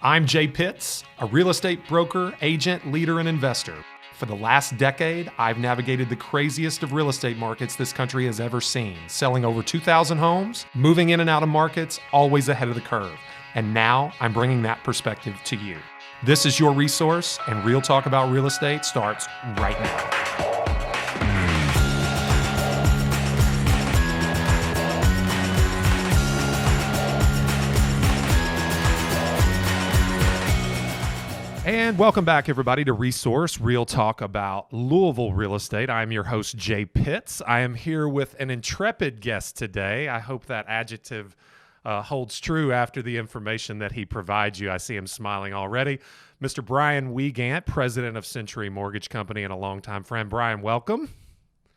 I'm Jay Pitts, a real estate broker, agent, leader, and investor. For the last decade, I've navigated the craziest of real estate markets this country has ever seen, selling over 2,000 homes, moving in and out of markets, always ahead of the curve. And now I'm bringing that perspective to you. This is your resource, and Real Talk About Real Estate starts right now. And welcome back, everybody, to Resource, Real Talk About Louisville Real Estate. I'm your host, Jay Pitts. I am here with an intrepid guest today. I hope that adjective holds true after the information that he provides you. I see him smiling already. Mr. Bryan Weigandt, president of Century Mortgage Company and a longtime friend. Bryan, welcome.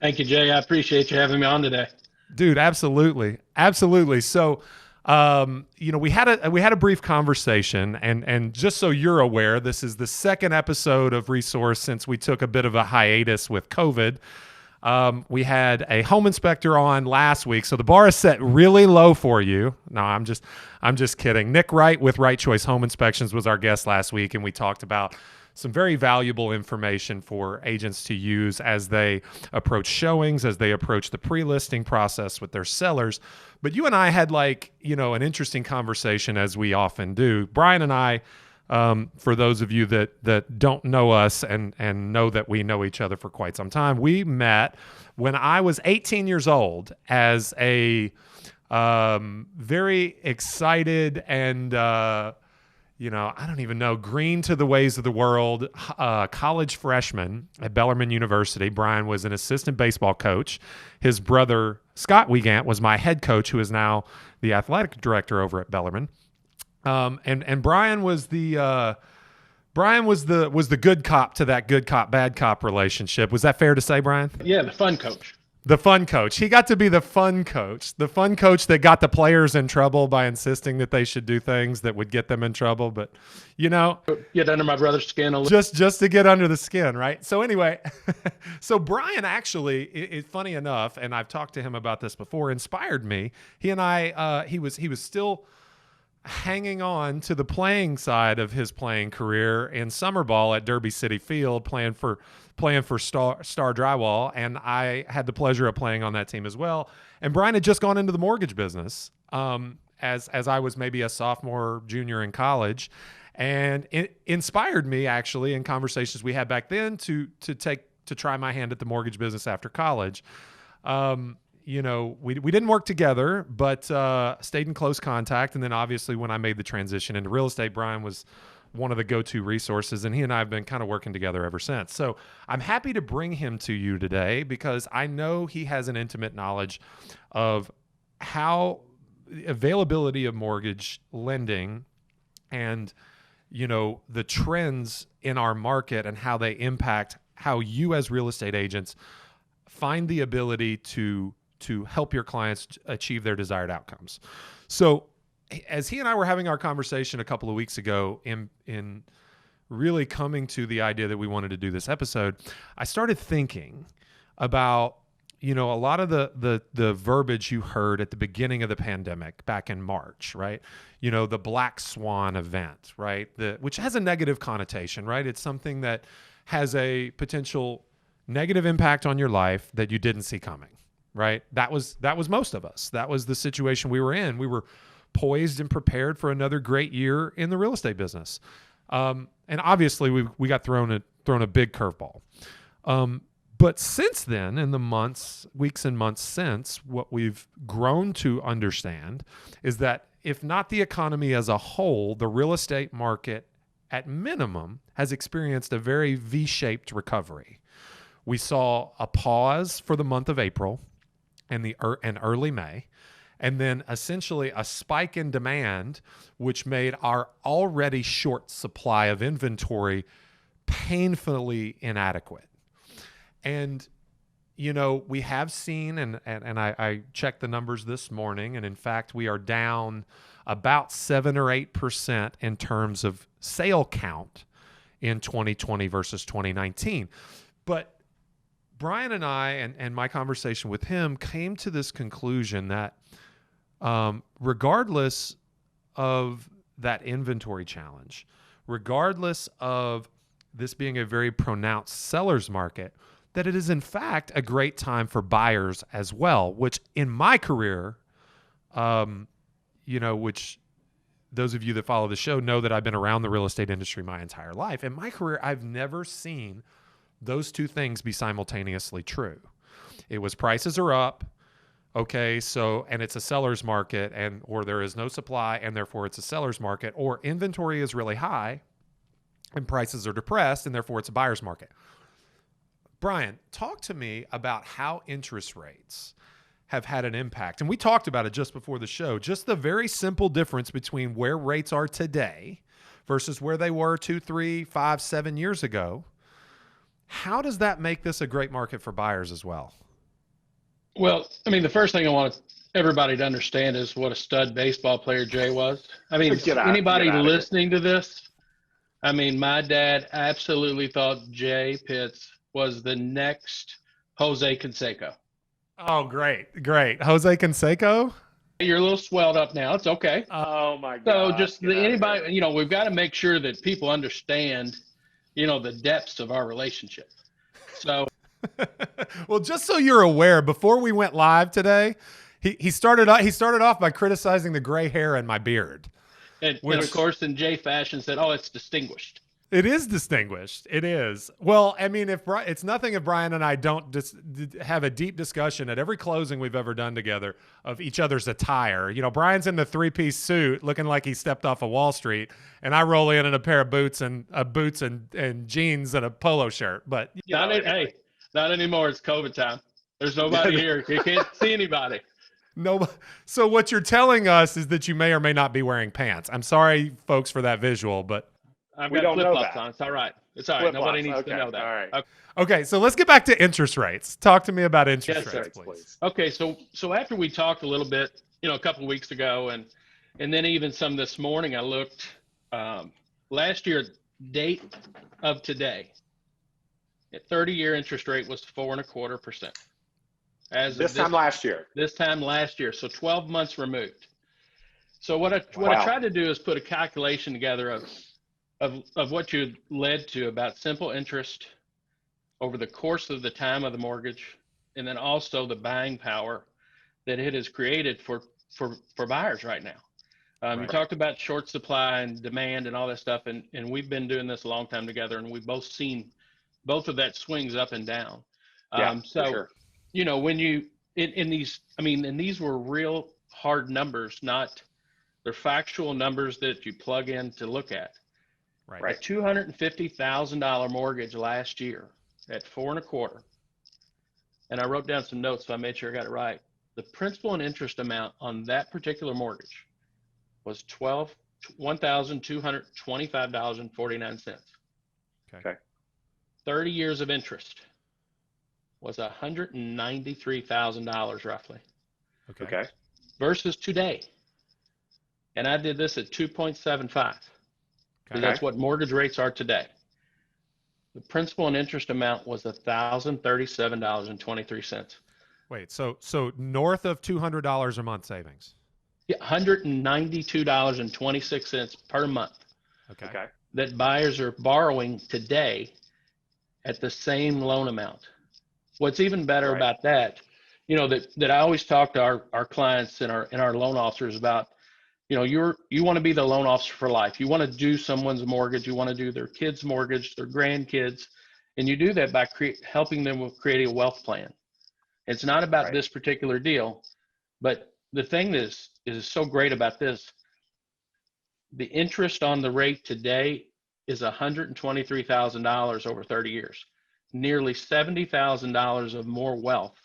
Thank you, Jay. I appreciate you having me on today. Dude, absolutely. Absolutely. So, we had a brief conversation, and just so you're aware, this is the second episode of Resource since we took a bit of a hiatus with COVID. We had a home inspector on last week, so the bar is set really low for you. No, I'm just kidding. Nick Wright with Right Choice Home Inspections was our guest last week, and we talked about some very valuable information for agents to use as they approach showings, as they approach the pre-listing process with their sellers. But you and I had an interesting conversation, as we often do. Bryan and I, for those of you that don't know us and know that we know each other for quite some time, we met when I was 18 years old as a very excited and I don't even know, green to the ways of the world, college freshman at Bellarmine University. Bryan was an assistant baseball coach. His brother, Scott Weigandt, was my head coach, who is now the athletic director over at Bellarmine. And Bryan was the good cop to that good cop, bad cop relationship. Was that fair to say, Bryan? Yeah, the fun coach. The fun coach. He got to be the fun coach that got the players in trouble by insisting that they should do things that would get them in trouble. But, get under my brother's skin a little. Just to get under the skin, right? So anyway, so Bryan actually, funny enough, and I've talked to him about this before, inspired me. He and I, he was still hanging on to the playing side of his playing career in summer ball at Derby City Field, playing for Star Drywall, and I had the pleasure of playing on that team as well. And Bryan had just gone into the mortgage business as I was maybe a sophomore, junior in college, and it inspired me actually in conversations we had back then to try my hand at the mortgage business after college. We didn't work together, but stayed in close contact. And then obviously when I made the transition into real estate, Bryan was one of the go-to resources, and he and I have been kind of working together ever since. So I'm happy to bring him to you today because I know he has an intimate knowledge of how availability of mortgage lending and, the trends in our market and how they impact how you as real estate agents find the ability to help your clients achieve their desired outcomes. So as he and I were having our conversation a couple of weeks ago in really coming to the idea that we wanted to do this episode, I started thinking about, a lot of the verbiage you heard at the beginning of the pandemic back in March, right? The Black Swan Event, right? Which has a negative connotation, right? It's something that has a potential negative impact on your life that you didn't see coming. Right. That was most of us. That was the situation we were in. We were poised and prepared for another great year in the real estate business. And obviously we got thrown a big curveball. But since then, in the weeks and months since, what we've grown to understand is that if not the economy as a whole, the real estate market at minimum has experienced a very V-shaped recovery. We saw a pause for the month of April and early May, and then essentially a spike in demand, which made our already short supply of inventory painfully inadequate. And, we have seen, and I checked the numbers this morning, and in fact, we are down about 7 or 8% in terms of sale count in 2020 versus 2019. But Bryan and I, and my conversation with him, came to this conclusion that regardless of that inventory challenge, regardless of this being a very pronounced seller's market, that it is in fact a great time for buyers as well, which in my career, which those of you that follow the show know that I've been around the real estate industry my entire life. In my career, I've never seen those two things be simultaneously true. It was prices are up. Okay, so, and it's a seller's market, or there is no supply and therefore it's a seller's market, or inventory is really high and prices are depressed and therefore it's a buyer's market. Bryan, talk to me about how interest rates have had an impact. And we talked about it just before the show, just the very simple difference between where rates are today versus where they were 2, 3, 5, 7 years ago. How does that make this a great market for buyers as well? Well, I mean, the first thing I want everybody to understand is what a stud baseball player Jay was. I mean, anybody listening to this, I mean, my dad absolutely thought Jay Pitts was the next Jose Canseco. Oh, great. Jose Canseco? You're a little swelled up now. It's okay. Oh, my God. So just anybody, we've got to make sure that people understand, the depths of our relationship. So. Well, just so you're aware, before we went live today, he started off by criticizing the gray hair in my beard. And of course, in Jay fashion, said, "Oh, it's distinguished." It is distinguished. It is. Well, I mean, it's nothing if Bryan and I don't have a deep discussion at every closing we've ever done together of each other's attire. Bryan's in the 3-piece suit looking like he stepped off of Wall Street, and I roll in a pair of boots and jeans and a polo shirt. But not anymore. It's COVID time. There's nobody here. You can't see anybody. No. So what you're telling us is that you may or may not be wearing pants. I'm sorry, folks, for that visual, but I've got flip-flops on. It's all right. It's all right. Nobody needs to know that. All right. Okay, so let's get back to interest rates. Talk to me about interest rates, please. Okay, so after we talked a little bit, a couple of weeks ago, and then even some this morning, I looked last year, date of today. 30-year interest rate was 4.25%. This time last year. This time last year, so 12 months removed. So what I tried to do is put a calculation together of what you led to about simple interest over the course of the time of the mortgage, and then also the buying power that it has created for buyers right now. You talked about short supply and demand and all that stuff, and we've been doing this a long time together, and we've both seen both of that swings up and down. For sure. When you in these, and these were real hard numbers, they're factual numbers that you plug in to look at. Right. A $250,000 mortgage last year at 4.25%, and I wrote down some notes, so I made sure I got it right. The principal and interest amount on that particular mortgage was $1,225.49. Okay. 30 years of interest was $193,000 roughly. Okay. Versus today. And I did this at 2.75. Okay. That's what mortgage rates are today. The principal and interest amount was $1,037.23. Wait, so north of $200 a month savings? Yeah, $192.26 per month. Okay. That buyers are borrowing today at the same loan amount. What's even better about that, that I always talk to our clients and our loan officers about, you want to be the loan officer for life. You want to do someone's mortgage. You want to do their kids' mortgage, their grandkids. And you do that by helping them with creating a wealth plan. It's not about this particular deal, but the thing that is so great about this, the interest on the rate today is $123,000 over 30 years, nearly $70,000 of more wealth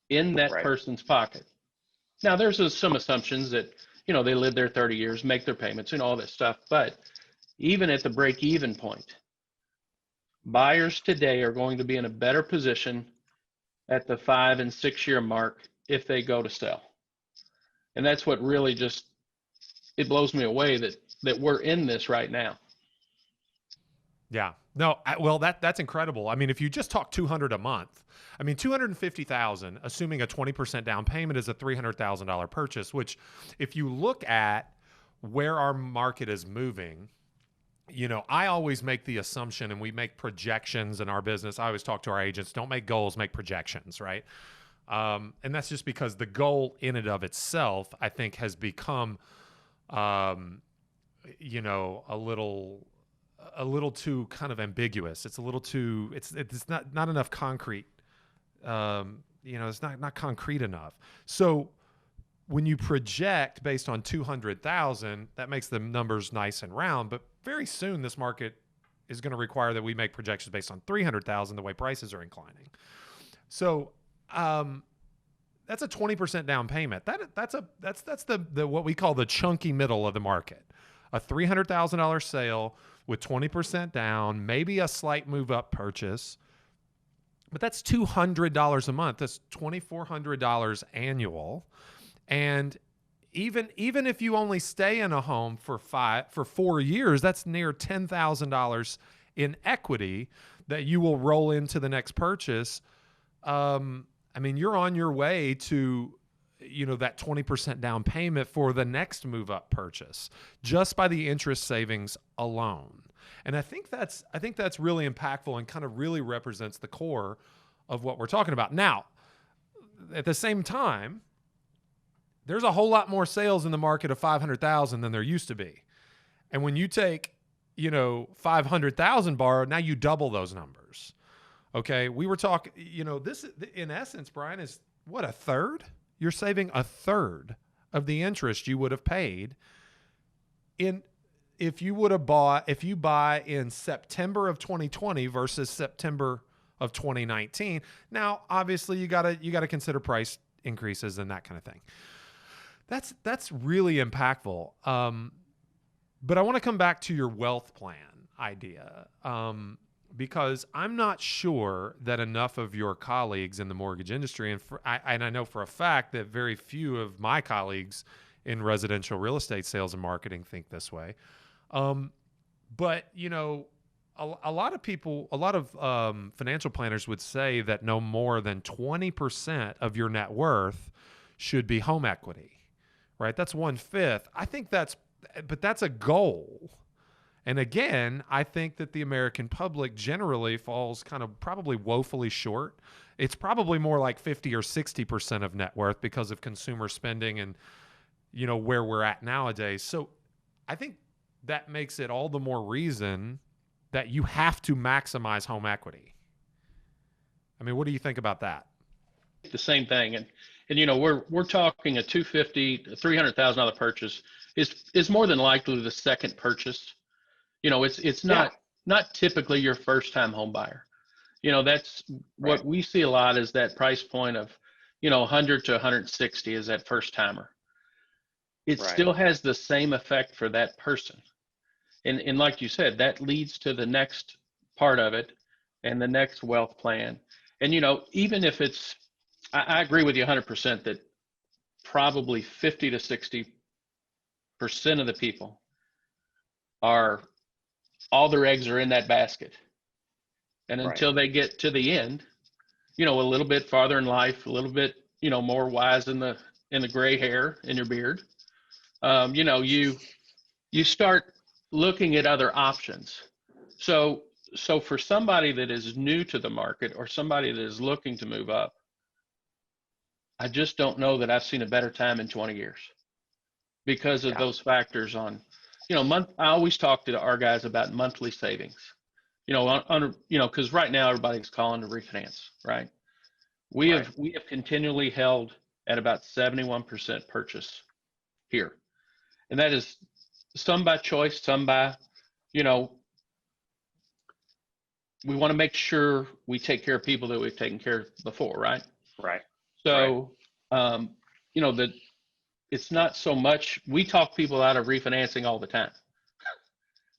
in that person's pocket. Now, there's some assumptions that, they live there 30 years, make their payments and all that stuff. But even at the break-even point, buyers today are going to be in a better position at the 5 and 6 year mark if they go to sell. And that's what really it blows me away that we're in this right now. Yeah. No, well, that's incredible. I mean, if you just talk $200 a month, $250,000, assuming a 20% down payment, is a $300,000 purchase, which if you look at where our market is moving, you know, I always make the assumption, and we make projections in our business. I always talk to our agents, don't make goals, make projections, right? And that's just because the goal in and of itself, I think, has become, you know, a little too kind of ambiguous. It's a little too, it's not enough concrete. You know, it's not concrete enough. So when you project based on 200,000, that makes the numbers nice and round, but very soon this market is going to require that we make projections based on 300,000, the way prices are inclining. So, that's a 20% down payment. That's the what we call the chunky middle of the market. A $300,000 sale with 20% down, maybe a slight move up purchase, but that's $200 a month. That's $2,400 annual. And even if you only stay in a home for 4 years, that's near $10,000 in equity that you will roll into the next purchase. I mean, you're on your way to, you know, that 20% down payment for the next move up purchase just by the interest savings alone. And I think that's really impactful and kind of really represents the core of what we're talking about. Now, at the same time, there's a whole lot more sales in the market of 500,000 than there used to be. And when you take, you know, 500,000 borrowed, now you double those numbers. Okay, we were talking, you know, this in essence, Bryan, is what, a third? You're saving a third of the interest you would have paid if you buy in September of 2020 versus September of 2019. Now, obviously, you gotta consider price increases and that kind of thing. That's really impactful. But I want to come back to your wealth plan idea. Because I'm not sure that enough of your colleagues in the mortgage industry, and I know for a fact that very few of my colleagues in residential real estate sales and marketing think this way. But, you know, a lot of people, a lot of financial planners would say that no more than 20% of your net worth should be home equity, right? That's 1/5. I think that's a goal. And again, I think that the American public generally falls kind of probably woefully short. It's probably more like 50 or 60% of net worth because of consumer spending and, you know, where we're at nowadays. So I think that makes it all the more reason that you have to maximize home equity. I mean, what do you think about that? The same thing. And you know, we're talking a $250,000, $300,000 purchase is more than likely the second purchase. You know, it's not typically your first time home buyer. You know, that's what we see a lot is that price point of, you know, 100 to 160 is that first timer. It still has the same effect for that person. And like you said, that leads to the next part of it and the next wealth plan. And, you know, even if it's, I agree with you 100% that probably 50 to 60% of the people all their eggs are in that basket. And until they get to the end, you know, a little bit farther in life, a little bit, you know, more wise in the gray hair in your beard, you know, you start looking at other options. So for somebody that is new to the market or somebody that is looking to move up, I just don't know that I've seen a better time in 20 years because of those factors on, you know, I always talk to our guys about monthly savings, you know, you know, because right now everybody's calling to refinance, right? We have continually held at about 71% purchase here. And that is some by choice, some by, you know, we want to make sure we take care of people that we've taken care of before, right? Right. So, you know, it's not so much, we talk people out of refinancing all the time.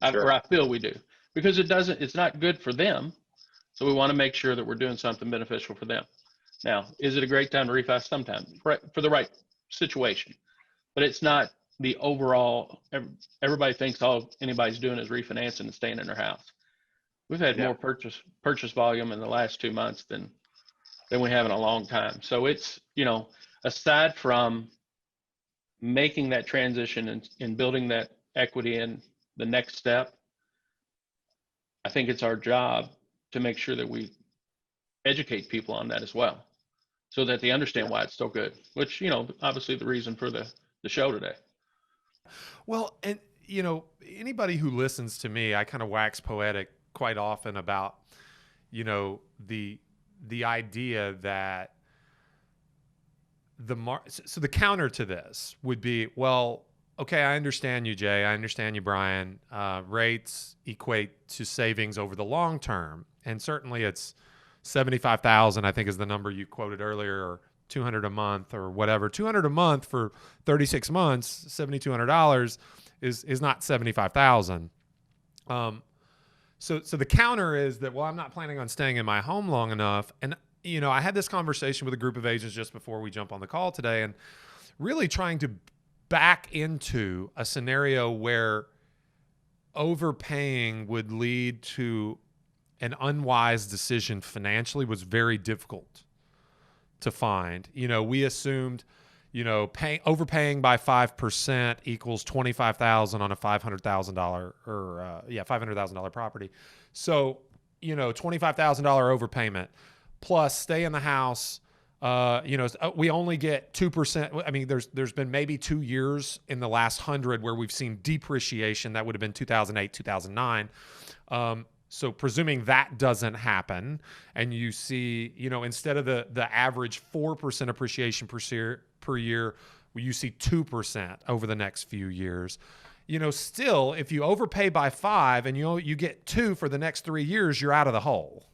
Or I feel we do, because it's not good for them. So we want to make sure that we're doing something beneficial for them. Now, is it a great time to refi? Sometimes, for the right situation, but it's not the overall, everybody thinks all anybody's doing is refinancing and staying in their house. We've had more purchase volume in the last 2 months than we have in a long time. So it's, you know, aside from making that transition and building that equity in the next step, I think it's our job to make sure that we educate people on that as well, so that they understand why it's so good, which, obviously the reason for the show today. Well, and anybody who listens to me, I kind of wax poetic quite often about, the idea that so the counter to this would be, well, okay, I understand you, Jay. I understand you, Bryan. Rates equate to savings over the long term. And certainly it's 75,000, I think is the number you quoted earlier, or 200 a month or whatever. 200 a month for 36 months, $7,200 is not 75,000. So the counter is that, well, I'm not planning on staying in my home long enough. And, I had this conversation with a group of agents just before we jump on the call today, and really trying to back into a scenario where overpaying would lead to an unwise decision financially was very difficult to find. We assumed, overpaying by 5% equals $25,000 on a $500,000 or $500,000 property. So, $25,000 overpayment plus stay in the house. We only get 2%. I mean, there's been maybe 2 years in the last 100 where we've seen depreciation. That would have been 2008, 2009. So presuming that doesn't happen, and you see, instead of the average 4% appreciation per year, you see 2% over the next few years. Still, if you overpay by 5 and you get 2 for the next 3 years, you're out of the hole.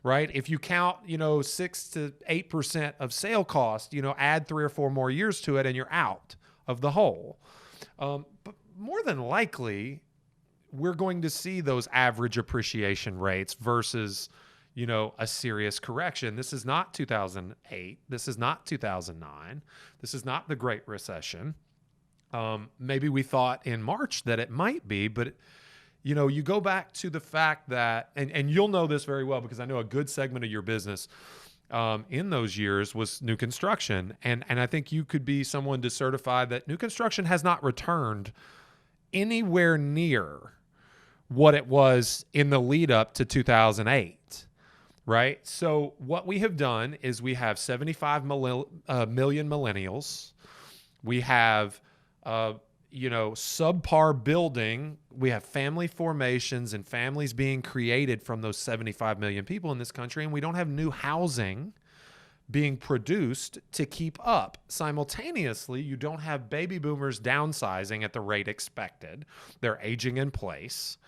Right? If you count, 6 to 8% of sale cost, add 3 or 4 more years to it and you're out of the hole. But more than likely, we're going to see those average appreciation rates versus, a serious correction. This is not 2008. This is not 2009. This is not the Great Recession. Maybe we thought in March that it might be, but you go back to the fact that, and you'll know this very well because I know a good segment of your business in those years was new construction. And I think you could be someone to certify that new construction has not returned anywhere near what it was in the lead up to 2008, right? So what we have done is we have 75 million millennials. We have subpar building. We have family formations and families being created from those 75 million people in this country, and we don't have new housing being produced to keep up. Simultaneously, you don't have baby boomers downsizing at the rate expected. They're aging in place.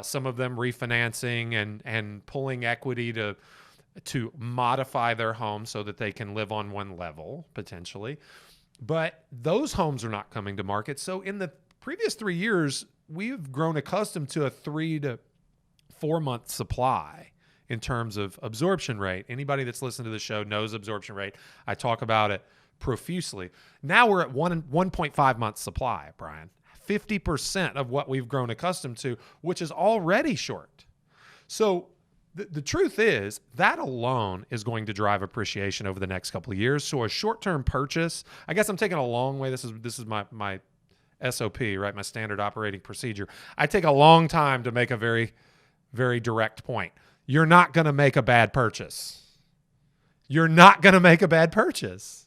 Some of them refinancing and pulling equity to modify their home so that they can live on one level, potentially. But those homes are not coming to market. So in the previous 3 years, we've grown accustomed to a 3 to 4 month supply in terms of absorption rate. Anybody that's listened to the show knows absorption rate. I talk about it profusely. Now we're at 1.5 months supply, Bryan. 50% of what we've grown accustomed to, which is already short. So the truth is that alone is going to drive appreciation over the next couple of years. So a short-term purchase, I guess I'm taking a long way. This is my SOP, right? My standard operating procedure. I take a long time to make a very, very direct point. You're not going to make a bad purchase. You're not going to make a bad purchase,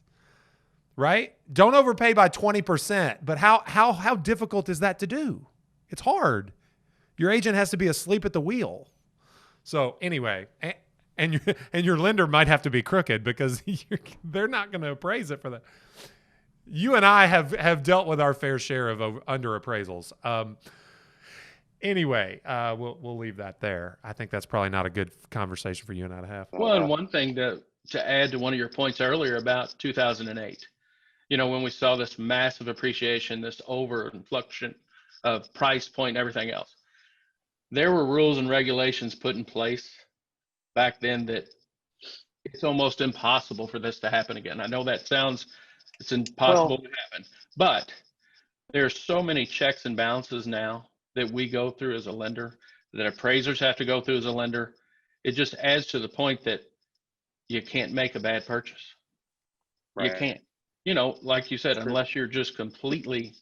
right? Don't overpay by 20%. But how difficult is that to do? It's hard. Your agent has to be asleep at the wheel. So anyway, and your lender might have to be crooked because they're not going to appraise it for that. You and I have dealt with our fair share of under appraisals. Anyway, we'll leave that there. I think that's probably not a good conversation for you and I to have. Well, and one thing to add to one of your points earlier about 2008, when we saw this massive appreciation, this overinflection of price point and everything else, there were rules and regulations put in place back then that it's almost impossible for this to happen again. I know that it's impossible to happen, but there's so many checks and balances now that we go through as a lender, that appraisers have to go through as a lender. It just adds to the point that you can't make a bad purchase. Right. You can't. like you said, unless you're just completely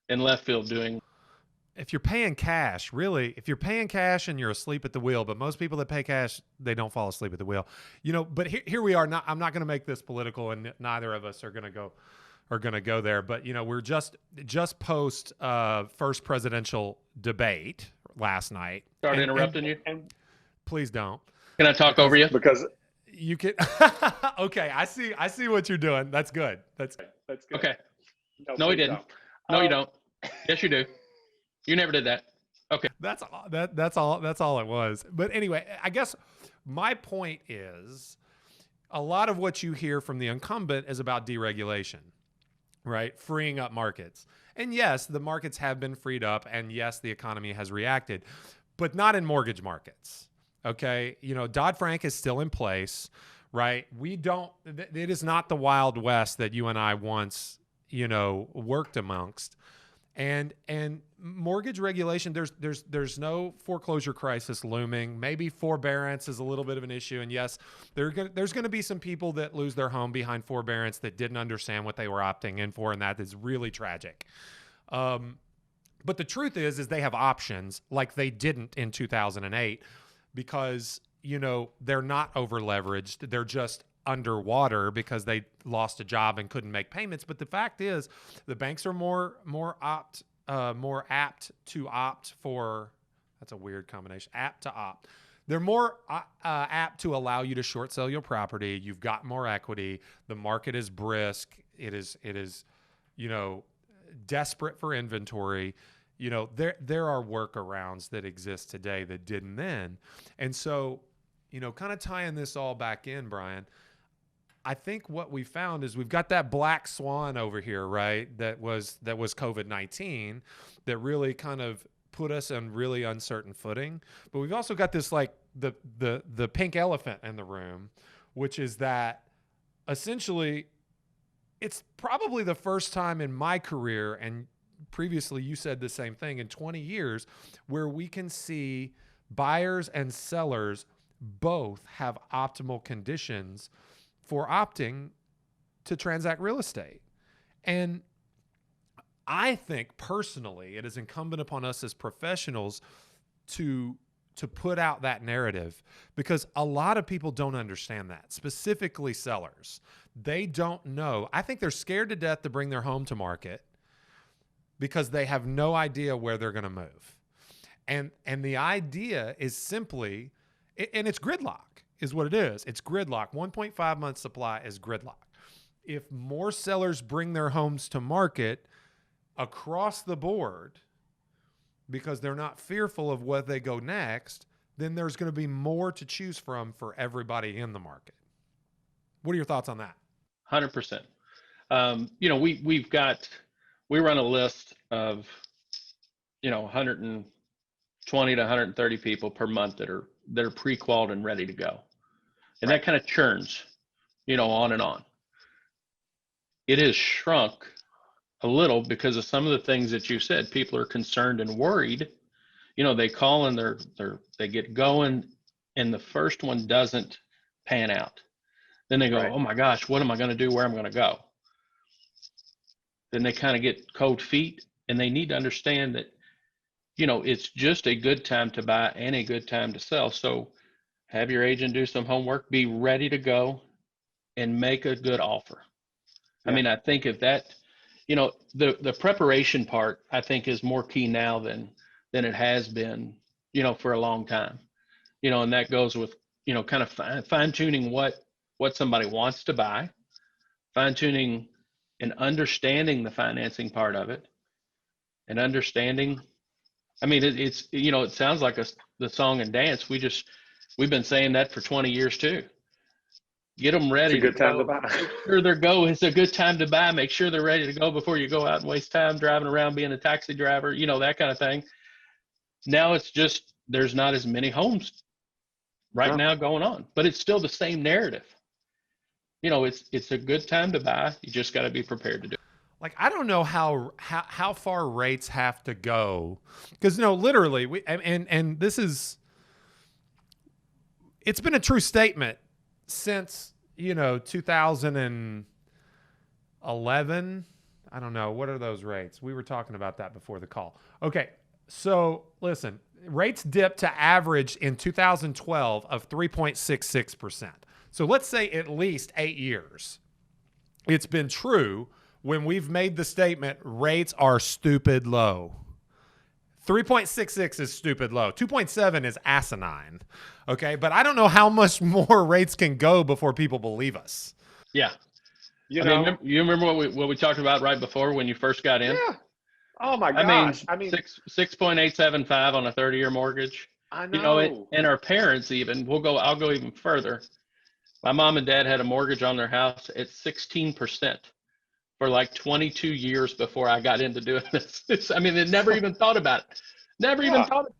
in left field doing. If you're paying cash, really, if you're paying cash and you're asleep at the wheel, but most people that pay cash, they don't fall asleep at the wheel, but here we are. I'm not going to make this political, and neither of us are going to go there. But we're just post first presidential debate last night. Sorry interrupting you. Please don't. Can I talk over you? Because you can. Okay, I see what you're doing. That's good. That's good. Okay. No, he didn't. No, you don't. Yes, you do. You never did that. Okay. That's all it was. But anyway, I guess my point is a lot of what you hear from the incumbent is about deregulation, right? Freeing up markets. And yes, the markets have been freed up, and yes, the economy has reacted, but not in mortgage markets. Okay. Dodd-Frank is still in place, right? It is not the Wild West that you and I once, worked amongst. And mortgage regulation, there's no foreclosure crisis looming. Maybe forbearance is a little bit of an issue. And yes, there's going to be some people that lose their home behind forbearance that didn't understand what they were opting in for, and that is really tragic. But the truth is they have options like they didn't in 2008 because, they're not over leveraged. They're just underwater because they lost a job and couldn't make payments. But the fact is the banks are more apt to opt for, that's a weird combination, apt to opt. They're more apt to allow you to short sell your property. You've got more equity. The market is brisk. It is, desperate for inventory. There are workarounds that exist today that didn't then. And so, kind of tying this all back in, Bryan, I think what we found is we've got that black swan over here, right? That was COVID-19 that really kind of put us on really uncertain footing. But we've also got this like the pink elephant in the room, which is that essentially it's probably the first time in my career, and previously you said the same thing, in 20 years, where we can see buyers and sellers both have optimal conditions for opting to transact real estate. And I think personally, it is incumbent upon us as professionals to put out that narrative, because a lot of people don't understand that, specifically sellers. They don't know. I think they're scared to death to bring their home to market because they have no idea where they're going to move. And the idea is simply, and it's gridlock is what it is. It's gridlock. 1.5 month supply is gridlock. If more sellers bring their homes to market across the board because they're not fearful of what they go next, then there's going to be more to choose from for everybody in the market. What are your thoughts on that? 100%. We run a list of, 120 to 130 people per month that are pre-qualified and ready to go. And that kind of churns, on and on. It has shrunk a little because of some of the things that you said. People are concerned and worried. They call and they get going, and the first one doesn't pan out. Then they go, oh my gosh, what am I going to do? Where am I going to go? Then they kind of get cold feet, and they need to understand that, it's just a good time to buy and a good time to sell. So have your agent do some homework, be ready to go, and make a good offer. Yeah. I mean, I think if that, the preparation part, I think, is more key now than it has been, for a long time. And that goes with, kind of fine tuning what somebody wants to buy, fine tuning and understanding the financing part of it, and understanding. I mean, it's it sounds like the song and dance. We've been saying that for 20 years too. Get them ready. It's a good time to buy. Make sure they're go. It's a good time to buy. Make sure they're ready to go before you go out and waste time driving around being a taxi driver. That kind of thing. Now it's just there's not as many homes right now going on, but it's still the same narrative. It's a good time to buy. You just got to be prepared to do it. Like, I don't know how far rates have to go, because literally and this is, it's been a true statement since 2000 and 11. I don't know. What are those rates? We were talking about that before the call. Okay. So listen, rates dipped to average in 2012 of 3.66%. So let's say at least 8 years. It's been true when we've made the statement, rates are stupid low. 3.66 is stupid low. 2.7 is asinine. Okay. But I don't know how much more rates can go before people believe us. Yeah. You remember what we talked about right before when you first got in? Yeah. Oh my gosh. I mean 6.875 on a 30-year mortgage. I know. And our parents even, I'll go even further. My mom and dad had a mortgage on their house at 16% for like 22 years before I got into doing this. They never even thought about it. Never even thought about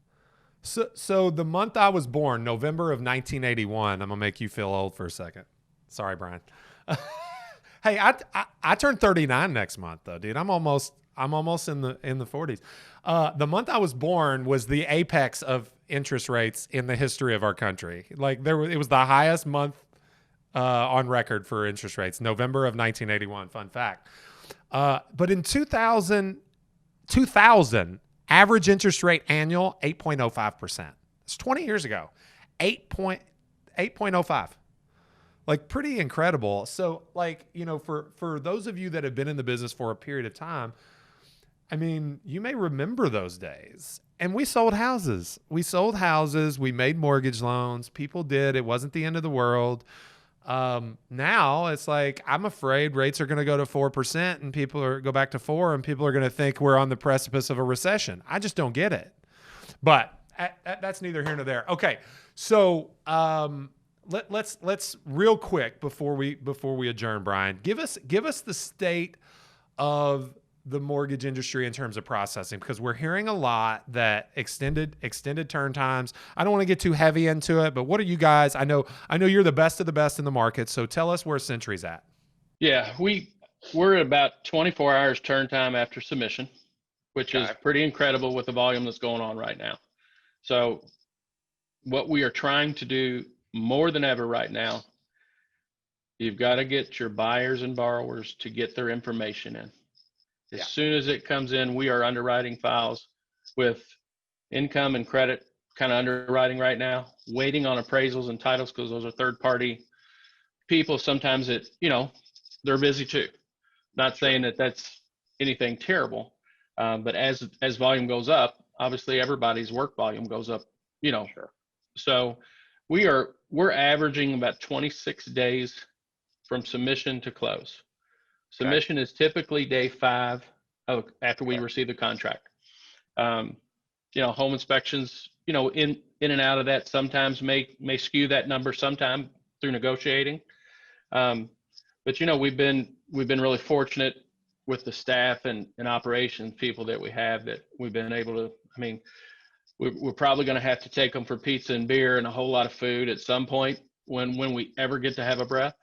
it. So the month I was born, November of 1981, I'm gonna make you feel old for a second. Sorry, Brian. Hey, I turned 39 next month though, dude. I'm almost in the 40s. The month I was born was the apex of interest rates in the history of our country. Like it was the highest month on record for interest rates, November of 1981. Fun fact. But in 2000, average interest rate annual 8.05%. It's 20 years ago. 8.05. Like pretty incredible. So like, for those of you that have been in the business for a period of time, I mean, you may remember those days. And we sold houses. We made mortgage loans. People did. It wasn't the end of the world. Now it's like, I'm afraid rates are going to go to 4% and go back to 4 and people are going to think we're on the precipice of a recession. I just don't get it. But that's neither here nor there. Okay. So, let's real quick before we adjourn, Brian, give us the state of the mortgage industry in terms of processing, because we're hearing a lot that extended turn times. I don't want to get too heavy into it, but what are you guys? I know you're the best of the best in the market. So tell us where Century's at. Yeah, we're at about 24 hours turn time after submission, which is pretty incredible with the volume that's going on right now. So what we are trying to do more than ever right now, you've got to get your buyers and borrowers to get their information in. As soon as it comes in, we are underwriting files with income and credit kind of underwriting right now, waiting on appraisals and titles because those are third-party people. Sometimes they're busy too. Not saying that that's anything terrible, but as volume goes up, obviously everybody's work volume goes up. Sure. So we're averaging about 26 days from submission to close. Submission is typically day 5 after we receive the contract. Home inspections, in and out of that sometimes may skew that number sometime through negotiating. But we've been really fortunate with the staff and operations people that we have that we've been able to. We're probably going to have to take them for pizza and beer and a whole lot of food at some point when we ever get to have a breath.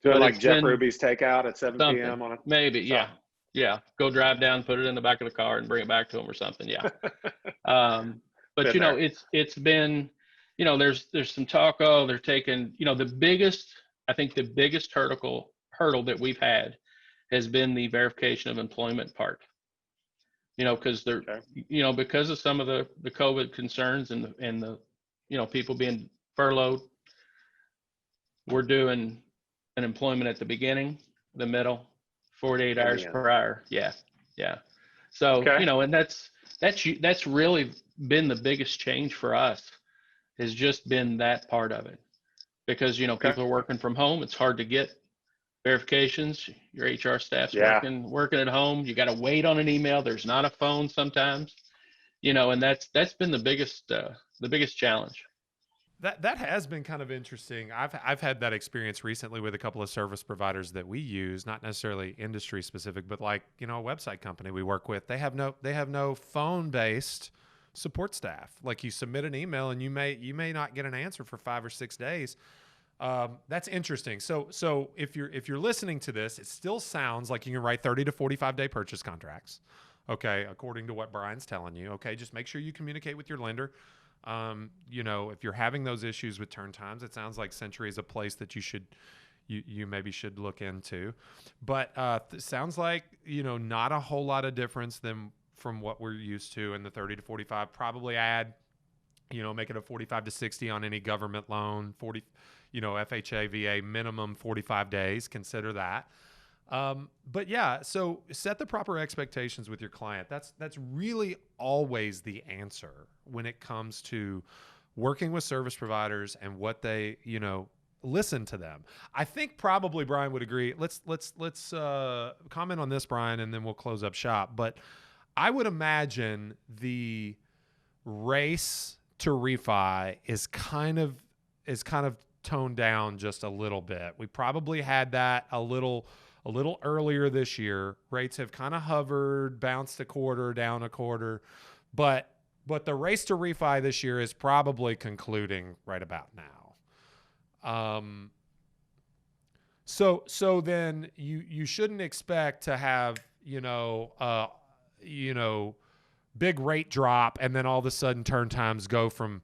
Doing like Jeff Ruby's takeout at 7 p.m. on a maybe, yeah. Go drive down, put it in the back of the car, and bring it back to them or something. Yeah. But it's been, there's some talk. Oh, they're taking, the biggest hurdle that we've had has been the verification of employment part. Because because of some of the COVID concerns and the people being furloughed, we're doing an employment at the beginning, the middle, 48 hours per hour. Yeah. So, and that's really been the biggest change for us, has just been that part of it. Because, people are working from home. It's hard to get verifications. Your HR staff's working at home. You got to wait on an email. There's not a phone sometimes, and that's been the biggest challenge. That has been kind of interesting. I've had that experience recently with a couple of service providers that we use, not necessarily industry specific, but like, a website company we work with. They have no phone-based support staff. Like, you submit an email and you may not get an answer for 5 or 6 days. That's interesting. So if you're listening to this, it still sounds like you can write 30 to 45 day purchase contracts. Okay. According to what Brian's telling you. Okay. Just make sure you communicate with your lender. If you're having those issues with turn times, it sounds like Century is a place that you should you maybe should look into. But sounds like, not a whole lot of difference than from what we're used to in the 30 to 45. Probably add, make it a 45 to 60 on any government loan, 40, FHA, VA, minimum 45 days. Consider that. But yeah, so set the proper expectations with your client. That's really always the answer when it comes to working with service providers and what they, listen to them. I think probably Bryan would agree. Let's comment on this, Bryan, and then we'll close up shop. But I would imagine the race to refi is kind of toned down just a little bit. We probably had that a little earlier this year. Rates have kind of hovered, bounced a quarter, down a quarter, but the race to refi this year is probably concluding right about now. So then you shouldn't expect to have, big rate drop and then all of a sudden turn times go from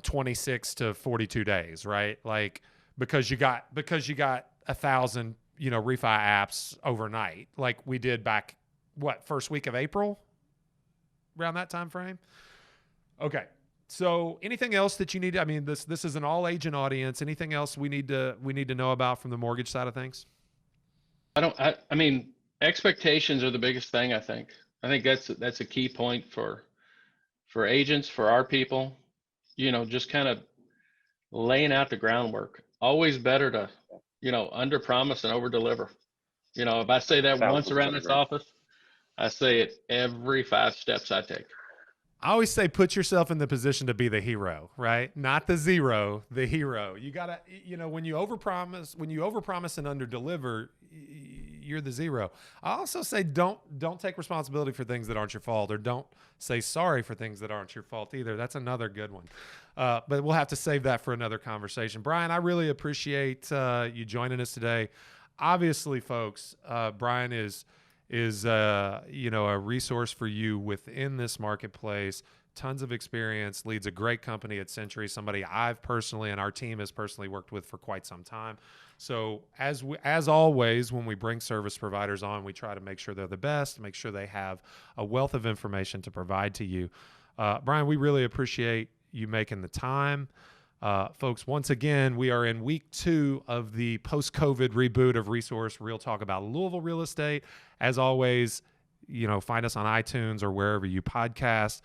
26 to 42 days, right? Like, because you got 1,000, refi apps overnight, like we did back, first week of April, around that time frame. Okay. So anything else that you need? I mean, this is an all agent audience. Anything else we need to know about from the mortgage side of things? I mean, expectations are the biggest thing. I think that's a key point for agents, for our people, just kind of laying out the groundwork. Always better to, under promise and over deliver. If I say that once around this office, I say it every 5 steps I take. I always say, put yourself in the position to be the hero, right? Not the zero, the hero. You gotta, when you overpromise and underdeliver, you're the zero. I also say, don't take responsibility for things that aren't your fault, or don't say sorry for things that aren't your fault either. That's another good one. But we'll have to save that for another conversation. Bryan, I really appreciate you joining us today. Obviously, folks, Bryan is a resource for you within this marketplace. Tons of experience, leads a great company at Century, somebody I've personally and our team has personally worked with for quite some time. So as always, when we bring service providers on, we try to make sure they're the best, make sure they have a wealth of information to provide to you. Bryan, we really appreciate you making the time. Folks, once again, we are in week 2 of the post-COVID reboot of Resource Real Talk about Louisville real estate. As always, find us on iTunes or wherever you podcast.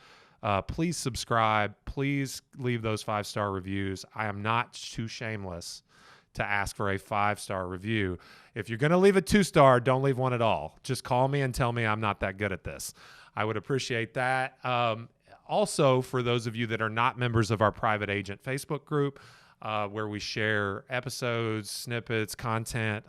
Please subscribe. Please leave those 5-star reviews. I am not too shameless to ask for a 5-star review. If you're going to leave a 2-star, don't leave one at all. Just call me and tell me I'm not that good at this. I would appreciate that. Also, for those of you that are not members of our private agent Facebook group, where we share episodes, snippets, content,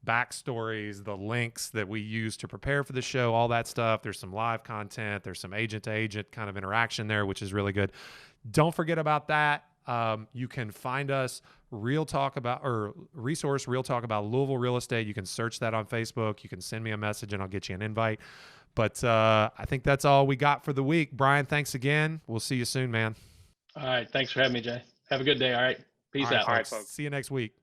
backstories, the links that we use to prepare for the show, all that stuff. There's some live content. There's some agent-to-agent kind of interaction there, which is really good. Don't forget about that. You can find us Resource Real Talk about Louisville real estate. You can search that on Facebook. You can send me a message and I'll get you an invite. But I think that's all we got for the week. Bryan, thanks again. We'll see you soon, man. All right. Thanks for having me, Jay. Have a good day. All right. Peace out. All right, folks. See you next week.